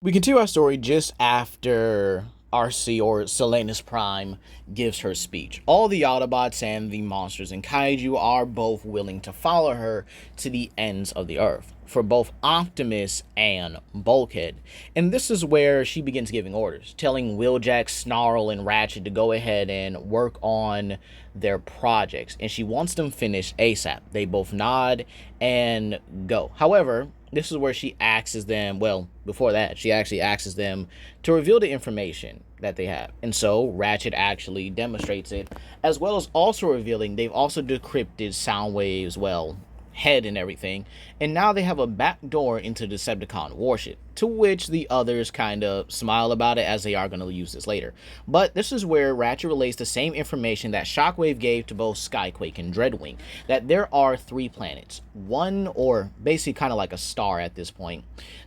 We continue our story just after RC or Selena's Prime gives her speech. All the Autobots and the monsters and Kaiju are both willing to follow her to the ends of the earth for both Optimus and Bulkhead. And this is where she begins giving orders, telling Wheeljack, Snarl, and Ratchet to go ahead and work on their projects. And she wants them finished ASAP. They both nod and go. However, this is where she asks them, well, before that, she actually asks them to reveal the information that they have. And so Ratchet actually demonstrates it, as well as also revealing they've also decrypted Soundwave's, well, head and everything. And now they have a back door into the Decepticon warship, to which the others kind of smile about it, as they are going to use this later. But this is where Ratchet relays the same information that Shockwave gave to both Skyquake and Dreadwing, that there are 3 planets, one, or basically kind of like a star at this point,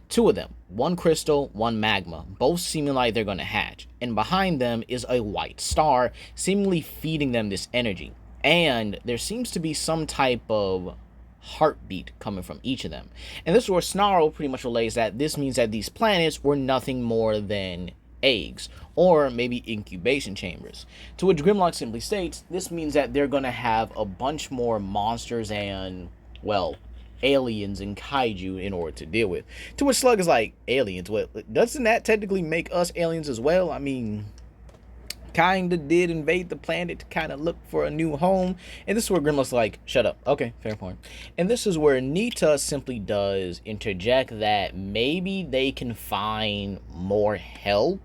2 of them, one crystal, one magma, both seeming like they're going to hatch, and behind them is a white star seemingly feeding them this energy. And there seems to be some type of heartbeat coming from each of them. And this is where Snarl pretty much relays that this means that these planets were nothing more than eggs, or maybe incubation chambers. To which Grimlock simply states, this means that they're going to have a bunch more monsters and, well, aliens and kaiju in order to deal with. To which Slug is like, aliens? What, doesn't that technically make us aliens as well? I mean, kinda did invade the planet to kind of look for a new home. And this is where Grimlock's like, shut up. Okay, fair point. And this is where Nita simply does interject that maybe they can find more help.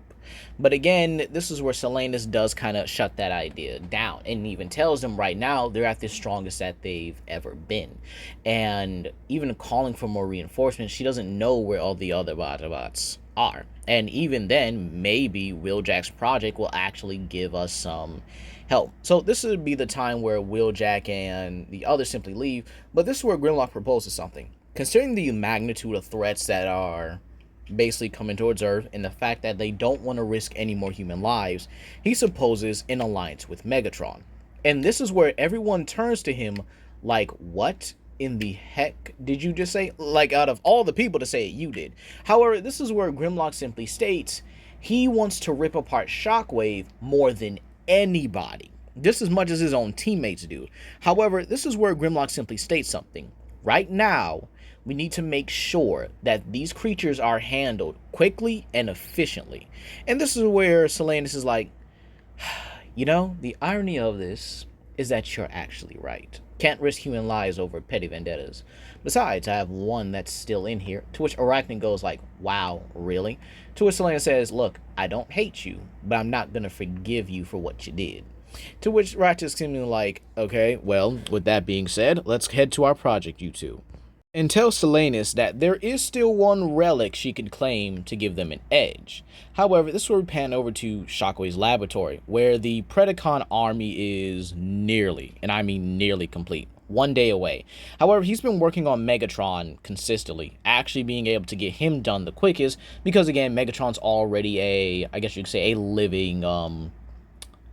But again, this is where Selena's does kind of shut that idea down, and even tells them right now they're at the strongest that they've ever been. And even calling for more reinforcements, she doesn't know where all the other Autobots are. And even then, maybe Wheeljack's project will actually give us some help. So this would be the time where Wheeljack and the others simply leave. But this is where Grimlock proposes something. Considering the magnitude of threats that are basically coming towards Earth, and the fact that they don't want to risk any more human lives, he supposes an alliance with Megatron. And this is where everyone turns to him like, what in the heck did you just say? Like, out of all the people to say it, you did. However, this is where Grimlock simply states he wants to rip apart Shockwave more than anybody, just as much as his own teammates do. However, this is where Grimlock simply states something. Right now, we need to make sure that these creatures are handled quickly and efficiently. And this is where Selena is like, you know, the irony of this is that you're actually right. Can't risk human lives over petty vendettas. Besides, I have one that's still in here. To which Arachne goes like, wow, really? To which Selena says, look, I don't hate you, but I'm not going to forgive you for what you did. To which Ratchet's seemingly like, okay, well, with that being said, let's head to our project, you two. And tells Selenis that there is still one relic she could claim to give them an edge. However, this will pan over to Shockwave's laboratory, where the Predacon army is nearly, and I mean nearly complete, 1 day away. However, he's been working on Megatron consistently, actually being able to get him done the quickest, because again, Megatron's already a, I guess you could say, a living,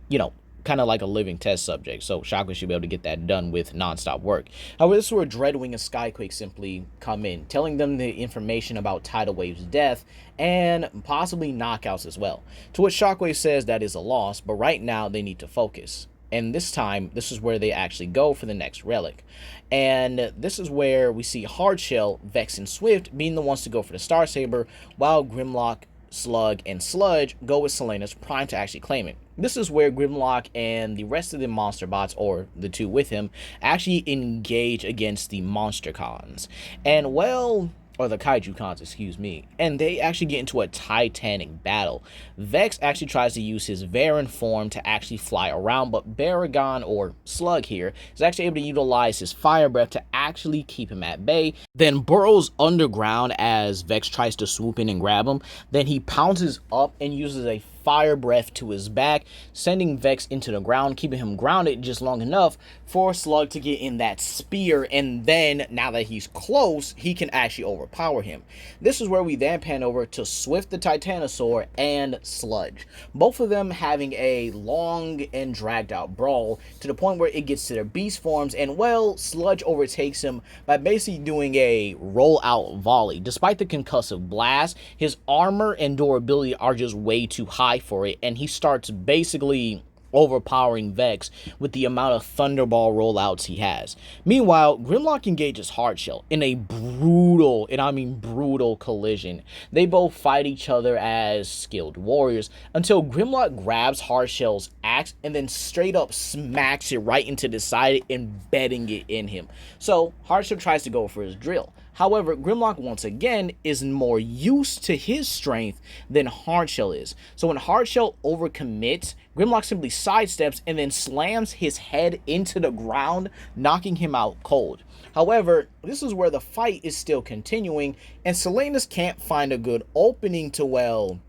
you know, kind of like a living test subject, so Shockwave should be able to get that done with non-stop work. However, this is where Dreadwing and Skyquake simply come in, telling them the information about Tidal Wave's death and possibly knockouts as well. To which Shockwave says that is a loss, but right now they need to focus. And this time, this is where they actually go for the next relic. And this is where we see Hardshell, Vex, and Swift being the ones to go for the Star Saber, while Grimlock, Slug, and Sludge go with Selena's Prime to actually claim it. This is where Grimlock and the rest of the monster bots, or the 2 with him, actually engage against the monster cons. And well, or the kaiju cons, excuse me, and they actually get into a titanic battle. Vex actually tries to use his Varan form to actually fly around, but Baragon, or Slug here, is actually able to utilize his fire breath to actually keep him at bay, then burrows underground as Vex tries to swoop in and grab him. Then he pounces up and uses a fire breath to his back, sending Vex into the ground, keeping him grounded just long enough for Slug to get in that spear, and then, now that he's close, he can actually overpower him. This is where we then pan over to Swift the Titanosaur and Sludge, both of them having a long and dragged out brawl to the point where it gets to their beast forms, and well, Sludge overtakes him by basically doing a roll out volley. Despite the concussive blast, his armor and durability are just way too high for it, and he starts basically overpowering Vex with the amount of Thunderball rollouts he has. Meanwhile, Grimlock engages Hardshell in a brutal, and I mean brutal, collision. They both fight each other as skilled warriors until Grimlock grabs Hardshell's axe and then straight up smacks it right into the side, embedding it in him. So Hardshell tries to go for his drill. However, Grimlock once again is more used to his strength than Hardshell is. So when Hardshell overcommits, Grimlock simply sidesteps and then slams his head into the ground, knocking him out cold. However, this is where the fight is still continuing, and Silenus can't find a good opening to, well,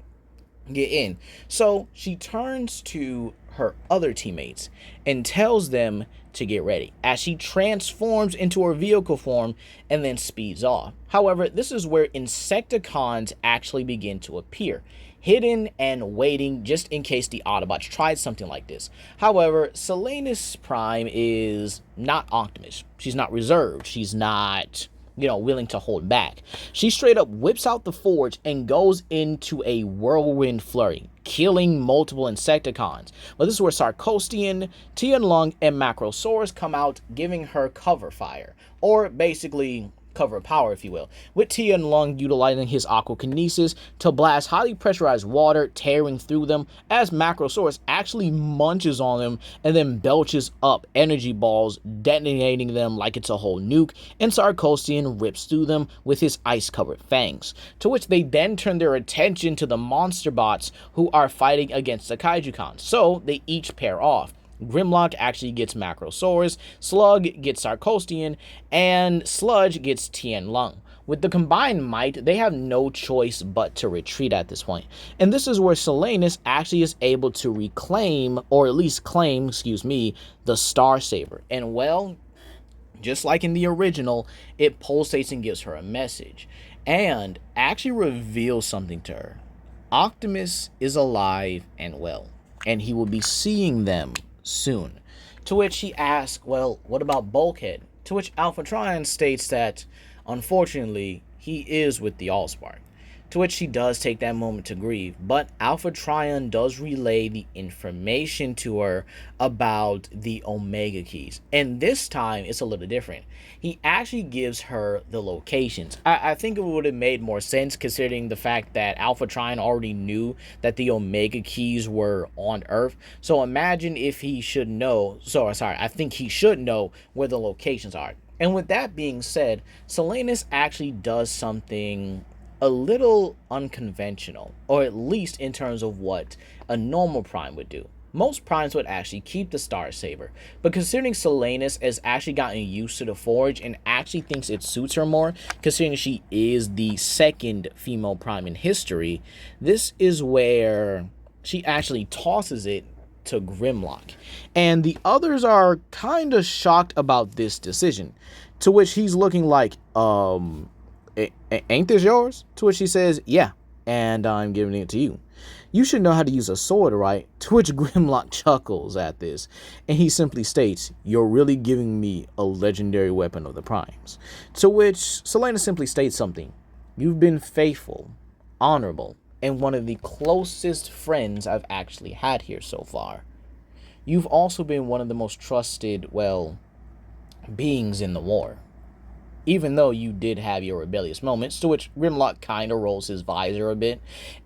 get in. So she turns to her other teammates and tells them to get ready as she transforms into her vehicle form and then speeds off. However, this is where Insecticons actually begin to appear, hidden and waiting just in case the Autobots tried something like this. However, Silenus Prime is not Optimus. She's not reserved. She's not, willing to hold back. She straight up whips out the forge and goes into a whirlwind flurry, killing multiple Insecticons. Well, this is where Sarcostian, Tianlung, and Macrosaurus come out, giving her cover fire, or basically cover power, if you will, with Tianlung utilizing his aquakinesis to blast highly pressurized water, tearing through them, as Macrosaurus actually munches on them and then belches up energy balls, detonating them like it's a whole nuke, and Sarcostian rips through them with his ice-covered fangs, to which they then turn their attention to the monster bots who are fighting against the Kaijukons, so they each pair off. Grimlock actually gets Macrosaurus, Slug gets Sarcostian, and Sludge gets Tianlung. With the combined might, they have no choice but to retreat at this point. And this is where Silenus actually is able to reclaim, or at least claim, the Star Saber. And well, just like in the original, it pulsates and gives her a message, and actually reveals something to her. Optimus is alive and well, and he will be seeing them soon. To which he asks, well, what about Bulkhead? To which Alpha Trion states that, unfortunately, he is with the Allspark. To which she does take that moment to grieve, but Alpha Trion does relay the information to her about the Omega Keys. And this time, it's a little different. He actually gives her the locations. I think it would have made more sense considering the fact that Alpha Trion already knew that the Omega Keys were on Earth. So imagine if he should know, I think he should know where the locations are. And with that being said, Silenus actually does something a little unconventional, or at least in terms of what a normal Prime would do. Most Primes would actually keep the Star Saber, but considering Silenus has actually gotten used to the Forge and actually thinks it suits her more, considering she is the second female Prime in history, this is where she actually tosses it to Grimlock. And the others are kind of shocked about this decision, to which he's looking like, ain't this yours? To which she says, yeah, and I'm giving it to you. You should know how to use a sword, right? To which Grimlock chuckles at this, and he simply states, you're really giving me a legendary weapon of the Primes. To which Silenus simply states something. You've been faithful, honorable, and one of the closest friends I've actually had here so far. You've also been one of the most trusted, beings in the war, even though you did have your rebellious moments, to which Grimlock kind of rolls his visor a bit,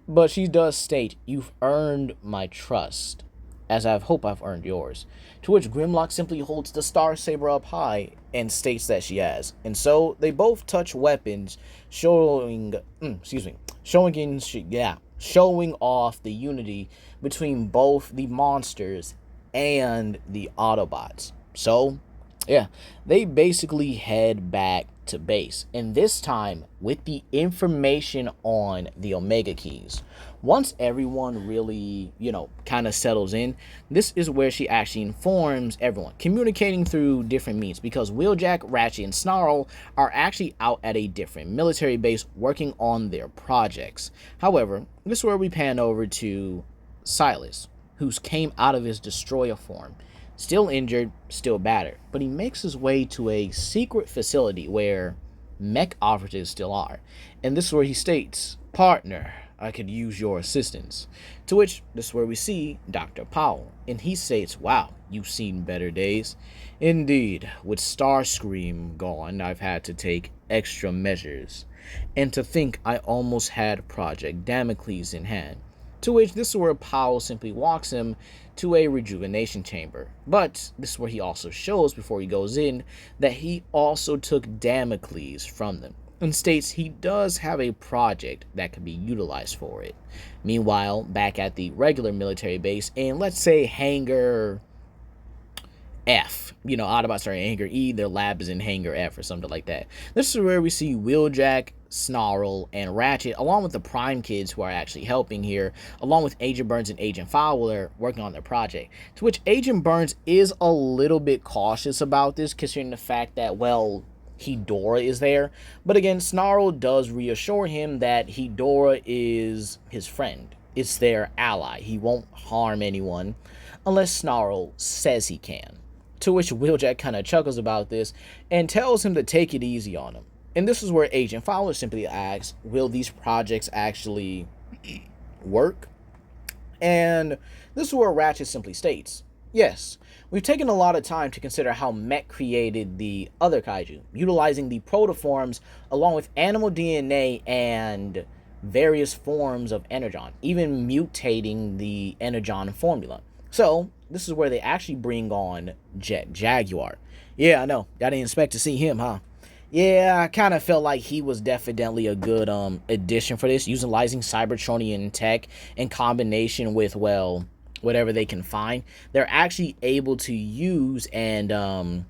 but she does state, you've earned my trust, as I hope I've earned yours, to which Grimlock simply holds the Star Saber up high and states that she has. And so they both touch weapons, showing off the unity between both the monsters and the Autobots. So Yeah, they basically head back to base, and this time with the information on the Omega keys. Once everyone really, kind of settles in, this is where she actually informs everyone, communicating through different means, because Wheeljack, Ratchet, and Snarl are actually out at a different military base working on their projects. However, this is where we pan over to Silas, who came out of his destroyer form. Still injured, still battered, but he makes his way to a secret facility where mech operatives still are. And this is where he states, "Partner, I could use your assistance." To which, this is where we see Dr. Powell, and he states, "Wow, you've seen better days." "Indeed, with Starscream gone, I've had to take extra measures. And to think I almost had Project Damocles in hand." To which, this is where Powell simply walks him to a rejuvenation chamber. But this is where he also shows, before he goes in, that he also took Damocles from them, and states he does have a project that could be utilized for it. Meanwhile, back at the regular military base, and let's say Hangar F. Autobots are in Hangar E, their lab is in Hangar F or something like that. This is where we see Wheeljack, Snarl, and Ratchet, along with the Prime kids who are actually helping here, along with Agent Burns and Agent Fowler working on their project. To which Agent Burns is a little bit cautious about this, considering the fact that, well, Hedora is there. But again, Snarl does reassure him that Hedora is his friend. It's their ally. He won't harm anyone unless Snarl says he can. To which Wheeljack kind of chuckles about this and tells him to take it easy on him. And this is where Agent Fowler simply asks, will these projects actually work? And this is where Ratchet simply states, yes, we've taken a lot of time to consider how Mech created the other Kaiju, utilizing the protoforms along with animal DNA and various forms of Energon, even mutating the Energon formula. So, this is where they actually bring on Jet Jaguar. Yeah, I know. I didn't expect to see him, huh? Yeah, I kind of felt like he was definitely a good addition for this, utilizing Cybertronian tech in combination with, well, whatever they can find. They're actually able to use and I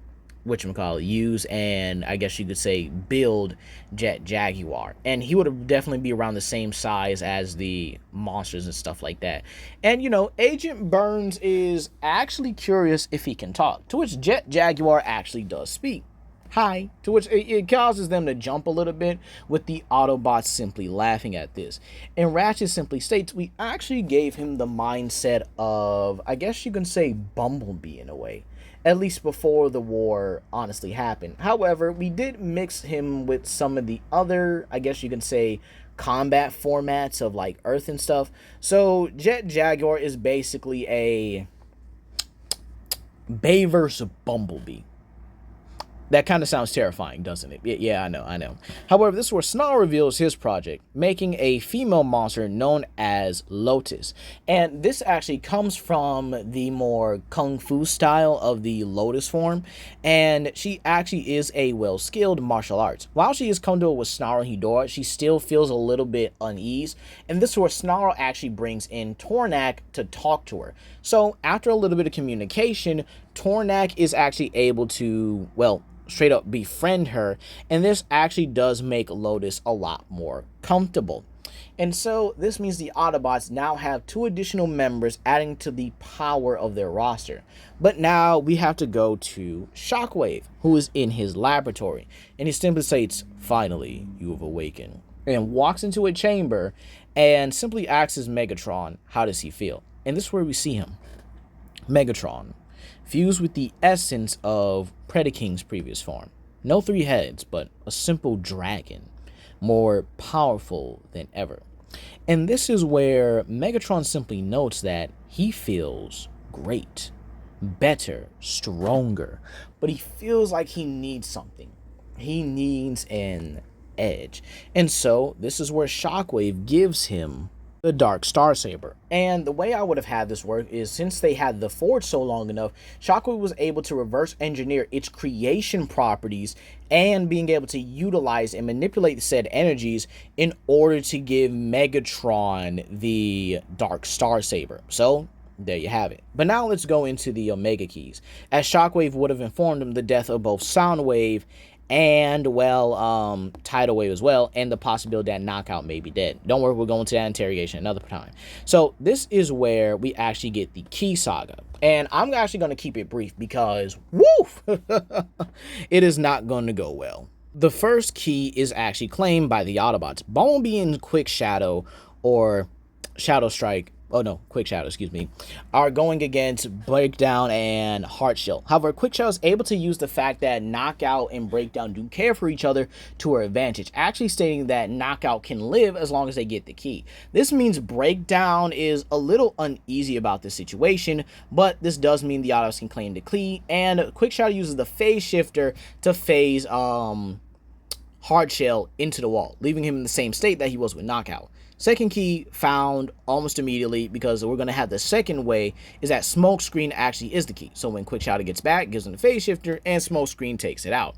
guess you could say build Jet Jaguar, and he would definitely be around the same size as the monsters and stuff like that. And Agent Burns is actually curious if he can talk, to which Jet Jaguar actually does speak. Hi, to which it causes them to jump a little bit, with the Autobots simply laughing at this. And Ratchet simply states, we actually gave him the mindset of, I guess you can say, Bumblebee in a way. At least before the war honestly happened. However, we did mix him with some of the other, I guess you can say, combat formats of like Earth and stuff. So Jet Jaguar is basically a Bayverse Bumblebee. That kind of sounds terrifying, doesn't it? Yeah, I know. However, this is where Snarl reveals his project, making a female monster known as Lotus. And this actually comes from the more kung fu style of the Lotus form. And she actually is a well-skilled martial arts. While she is comfortable with Snarl and Hedora, she still feels a little bit unease. And this is where Snarl actually brings in Tornak to talk to her. So, after a little bit of communication, Tornak is actually able to, well, straight up befriend her, and this actually does make Lotus a lot more comfortable. And so this means the Autobots now have 2 additional members, adding to the power of their roster. But now we have to go to Shockwave, who is in his laboratory, and he simply states, finally you have awakened, and walks into a chamber and simply asks Megatron how does he feel. And this is where we see him. Megatron, fused with the essence of Predaking's previous form. No 3 heads, but a simple dragon, more powerful than ever. And this is where Megatron simply notes that he feels great, better, stronger, but he feels like he needs something. He needs an edge. And so this is where Shockwave gives him the Dark Star Saber. And the way I would have had this work is, since they had the Forge so long enough, Shockwave was able to reverse engineer its creation properties and being able to utilize and manipulate said energies in order to give Megatron the Dark Star Saber. So there you have it. But now let's go into the Omega Keys, as Shockwave would have informed him the death of both Soundwave and, well, Tidal Wave as well, and the possibility that Knockout may be dead. Don't worry, we'll go into that interrogation another time. So this is where we actually get the Key Saga. And I'm actually going to keep it brief because, woof, it is not going to go well. The first key is actually claimed by the Autobots. Bumblebee and Quick Shadow, or Shadow Strike, oh no, Quick Shadow, excuse me, are going against Breakdown and Heartshield. However, Quick Shadow is able to use the fact that Knockout and Breakdown do care for each other to her advantage, actually stating that Knockout can live as long as they get the key. This means Breakdown is a little uneasy about this situation, but this does mean the Autobots can claim the key, and Quick Shadow uses the phase shifter to phase Hardshell into the wall, leaving him in the same state that he was with Knockout. Second key found almost immediately, because we're going to have the second way, is that Smokescreen actually is the key. So when Quick Shadow gets back, gives him the phase shifter, and Smokescreen takes it out.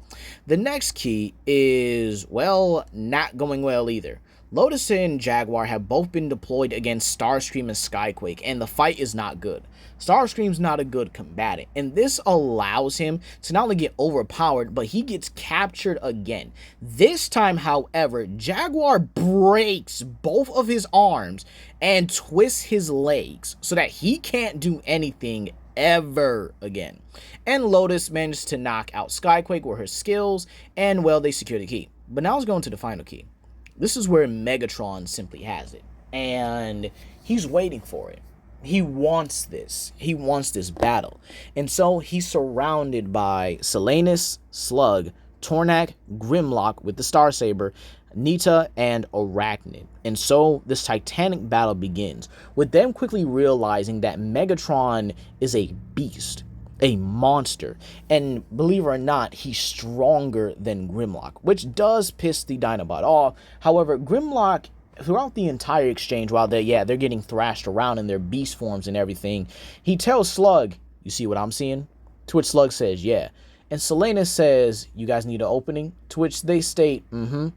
The next key is, well, not going well either. Lotus and Jaguar have both been deployed against Starscream and Skyquake, and the fight is not good. Starscream's not a good combatant, and this allows him to not only get overpowered, but he gets captured again. This time, however, Jaguar breaks both of his arms and twists his legs so that he can't do anything ever again. And Lotus manages to knock out Skyquake with her skills, and, well, they secure the key. But now let's go into the final key. This is where Megatron simply has it, and he's waiting for it. He wants this. He wants this battle. And so he's surrounded by Silanus, Slug, Tornak, Grimlock with the Star Saber, Nita, and Arachnid. And so this titanic battle begins, with them quickly realizing that Megatron is a beast, a monster, and believe it or not, he's stronger than Grimlock, which does piss the Dinobot off. However, Grimlock, throughout the entire exchange, while they're getting thrashed around in their beast forms and everything, he tells Slug, "You see what I'm seeing?" To which Slug says, "Yeah." And Silanus says, "You guys need an opening?" To which they state, "Mm-hmm."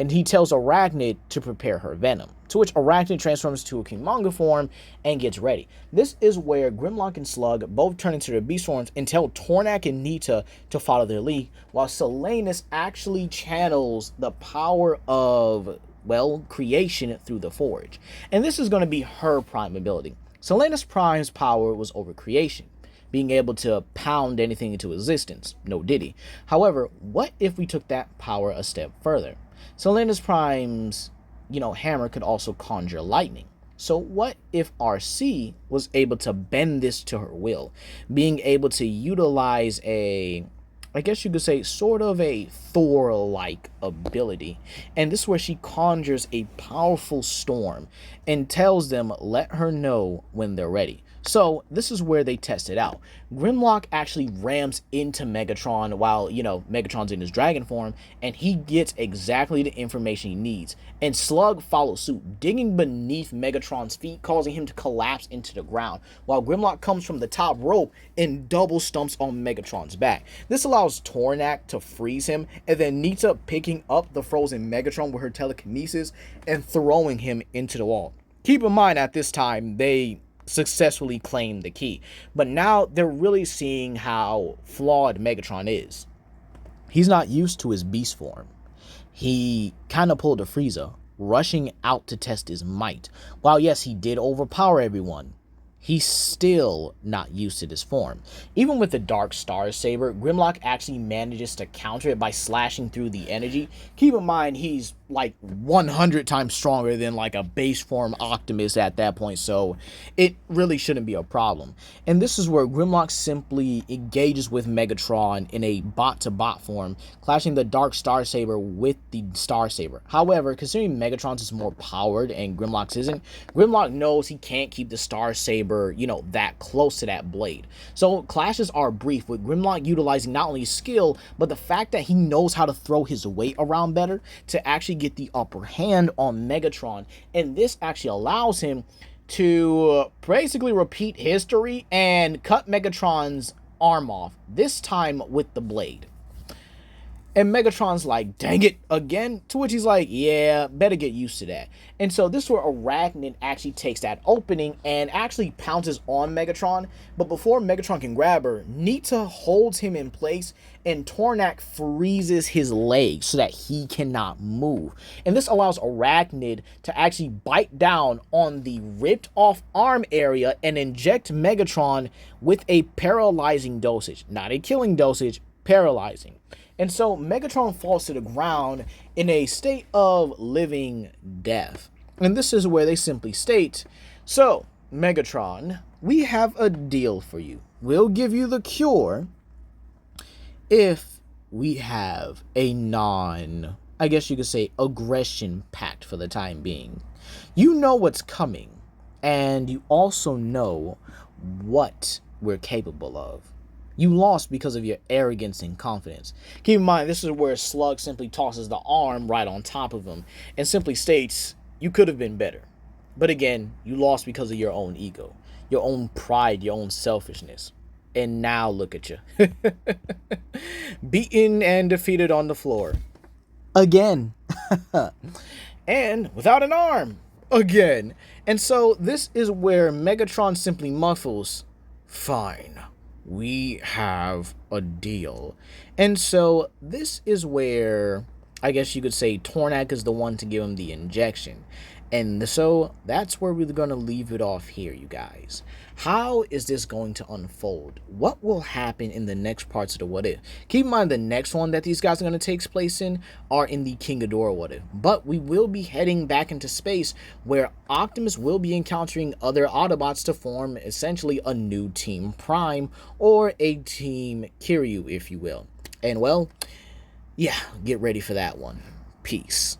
And he tells Arachnid to prepare her venom, to which Arachnid transforms to a Killmonger form and gets ready. This is where Grimlock and Slug both turn into their beast forms and tell Tornak and Nita to follow their lead, while Silanus actually channels the power of, well, creation through the Forge. And this is going to be her prime ability. Silanus Prime's power was over creation, being able to pound anything into existence. No diddy. However, what if we took that power a step further? Silanus Prime's, hammer could also conjure lightning. So what if RC was able to bend this to her will, being able to utilize I guess you could say, sort of a Thor-like ability. And this is where she conjures a powerful storm and tells them, let her know when they're ready. So this is where they test it out. Grimlock actually rams into Megatron while, Megatron's in his dragon form, and he gets exactly the information he needs. And Slug follows suit, digging beneath Megatron's feet, causing him to collapse into the ground, while Grimlock comes from the top rope and double stumps on Megatron's back. This allows Tornak to freeze him, and then Nita picking up the frozen Megatron with her telekinesis and throwing him into the wall. Keep in mind, at this time, they successfully claimed the key, but now they're really seeing how flawed Megatron is. He's not used to his beast form. He kind of pulled a Frieza, rushing out to test his might. While yes, he did overpower everyone, he's still not used to this form. Even with the Dark Star Saber, Grimlock actually manages to counter it by slashing through the energy. Keep in mind, he's like 100 times stronger than like a base form Optimus at that point, so it really shouldn't be a problem. And this is where Grimlock simply engages with Megatron in a bot-to-bot form, clashing the Dark Star Saber with the Star Saber. However, considering Megatron's is more powered and Grimlock's isn't, Grimlock knows he can't keep the Star Saber, that close to that blade. So clashes are brief, with Grimlock utilizing not only skill, but the fact that he knows how to throw his weight around better to actually get the upper hand on Megatron, and this actually allows him to basically repeat history and cut Megatron's arm off, this time with the blade. And Megatron's like, dang it, again? To which he's like, yeah, better get used to that. And so this is where Arachnid actually takes that opening and actually pounces on Megatron. But before Megatron can grab her, Nita holds him in place and Tornak freezes his legs so that he cannot move. And this allows Arachnid to actually bite down on the ripped off arm area and inject Megatron with a paralyzing dosage. Not a killing dosage, paralyzing. And so Megatron falls to the ground in a state of living death. And this is where they simply state, so, Megatron, we have a deal for you. We'll give you the cure if we have a I guess you could say, aggression pact for the time being. You know what's coming, and you also know what we're capable of. You lost because of your arrogance and confidence. Keep in mind, this is where Slug simply tosses the arm right on top of him and simply states, you could have been better. But again, you lost because of your own ego, your own pride, your own selfishness. And now look at you. Beaten and defeated on the floor. Again. And without an arm. Again. And so this is where Megatron simply muffles, fine. We have a deal. And so this is where, I guess you could say, Tornak is the one to give him the injection. And so that's where we're going to leave it off here, you guys. How is this going to unfold? What will happen in the next parts of the What If? Keep in mind the next one that these guys are going to take place in are in the King Ghidorah What If. But we will be heading back into space where Optimus will be encountering other Autobots to form essentially a new Team Prime or a Team Kiryu, if you will. And well, yeah, get ready for that one. Peace.